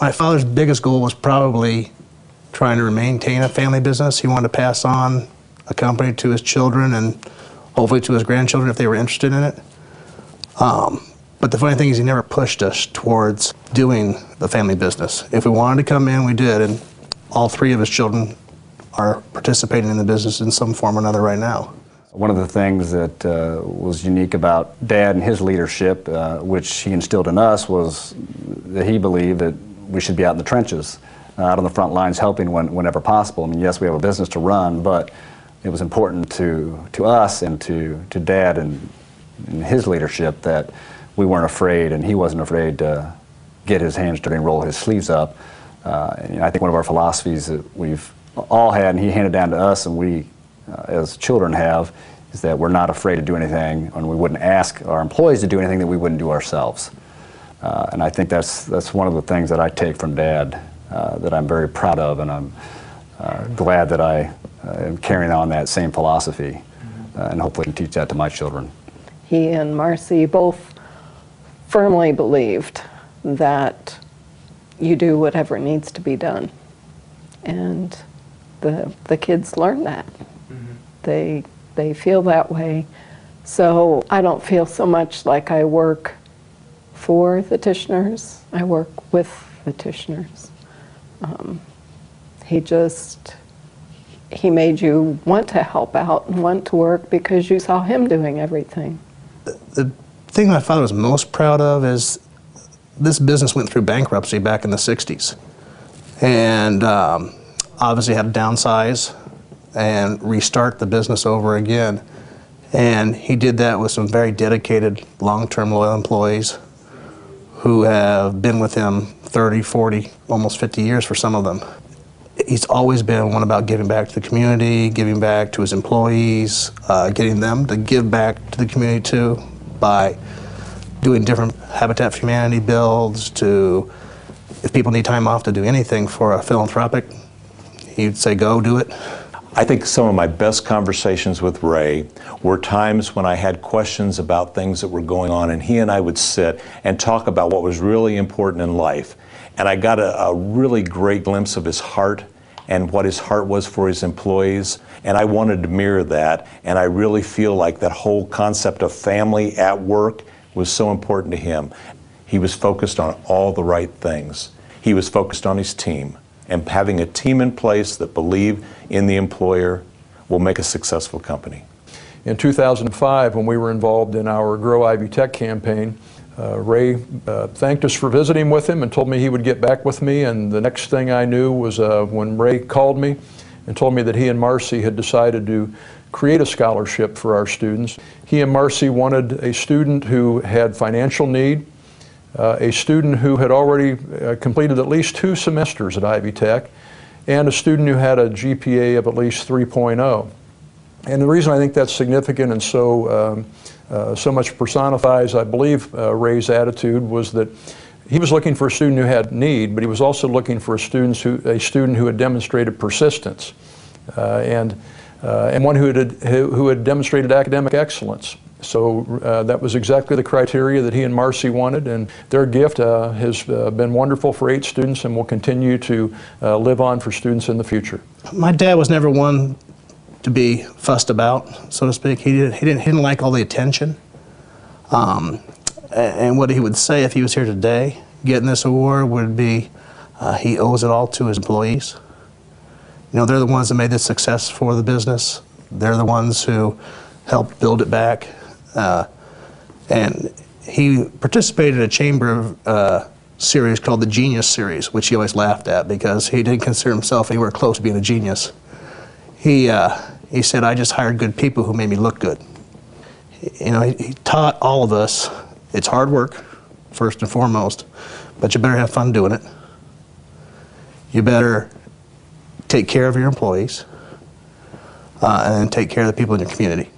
My father's biggest goal was probably trying to maintain a family business. He wanted to pass on a company to his children and hopefully to his grandchildren if they were interested in it. But the funny thing is he never pushed us towards doing the family business. If we wanted to come in, we did, and all three of his children are participating in the business in some form or another right now. One of the things that was unique about Dad and his leadership, which he instilled in us, was that he believed that we should be out in the trenches, out on the front lines helping whenever possible. I mean, yes, we have a business to run, but it was important to us and to Dad and his leadership that we weren't afraid, and he wasn't afraid to get his hands dirty and roll his sleeves up. And I think one of our philosophies that we've all had, and he handed down to us, and we as children have, is that we're not afraid to do anything, and we wouldn't ask our employees to do anything that we wouldn't do ourselves. And I think that's one of the things that I take from Dad that I'm very proud of, and I'm glad that I am carrying on that same philosophy, and hopefully can teach that to my children. He and Marcy both firmly believed that you do whatever needs to be done, and the kids learn that. They feel that way. So I don't feel so much like I work for the Tichenors. I work with the Tichenors. He made you want to help out and want to work because you saw him doing everything. The thing my father was most proud of is this business went through bankruptcy back in the 60s. And obviously had to downsize and restart the business over again. And he did that with some very dedicated, long-term loyal employees who have been with him 30, 40, almost 50 years for some of them. He's always been one about giving back to the community, giving back to his employees, getting them to give back to the community too by doing different Habitat for Humanity builds, to, if people need time off to do anything for a philanthropic, he'd say, go do it. I think some of my best conversations with Ray were times when I had questions about things that were going on, and he and I would sit and talk about what was really important in life. And I got a really great glimpse of his heart and what his heart was for his employees, and I wanted to mirror that. And I really feel like that whole concept of family at work was so important to him. He was focused on all the right things. He was focused on his team, and having a team in place that believe in the employer will make a successful company. In 2005, when we were involved in our Grow Ivy Tech campaign, Ray thanked us for visiting with him and told me he would get back with me, and the next thing I knew was when Ray called me and told me that he and Marcy had decided to create a scholarship for our students. He and Marcy wanted a student who had financial need, a student who had already completed at least 2 semesters at Ivy Tech, and a student who had a GPA of at least 3.0. And the reason I think that's significant and so much personifies, I believe, Ray's attitude was that he was looking for a student who had need, but he was also looking for a student who had demonstrated persistence and one who had demonstrated academic excellence. So that was exactly the criteria that he and Marcy wanted, and their gift has been wonderful for 8 students and will continue to live on for students in the future. My dad was never one to be fussed about, so to speak. He didn't like all the attention. And what he would say if he was here today getting this award would be he owes it all to his employees. You know, they're the ones that made this success for the business. They're the ones who helped build it back. And he participated in a chamber series called the Genius Series, which he always laughed at because he didn't consider himself anywhere close to being a genius. He said, I just hired good people who made me look good. You know, he taught all of us, it's hard work, first and foremost, but you better have fun doing it. You better take care of your employees and take care of the people in your community.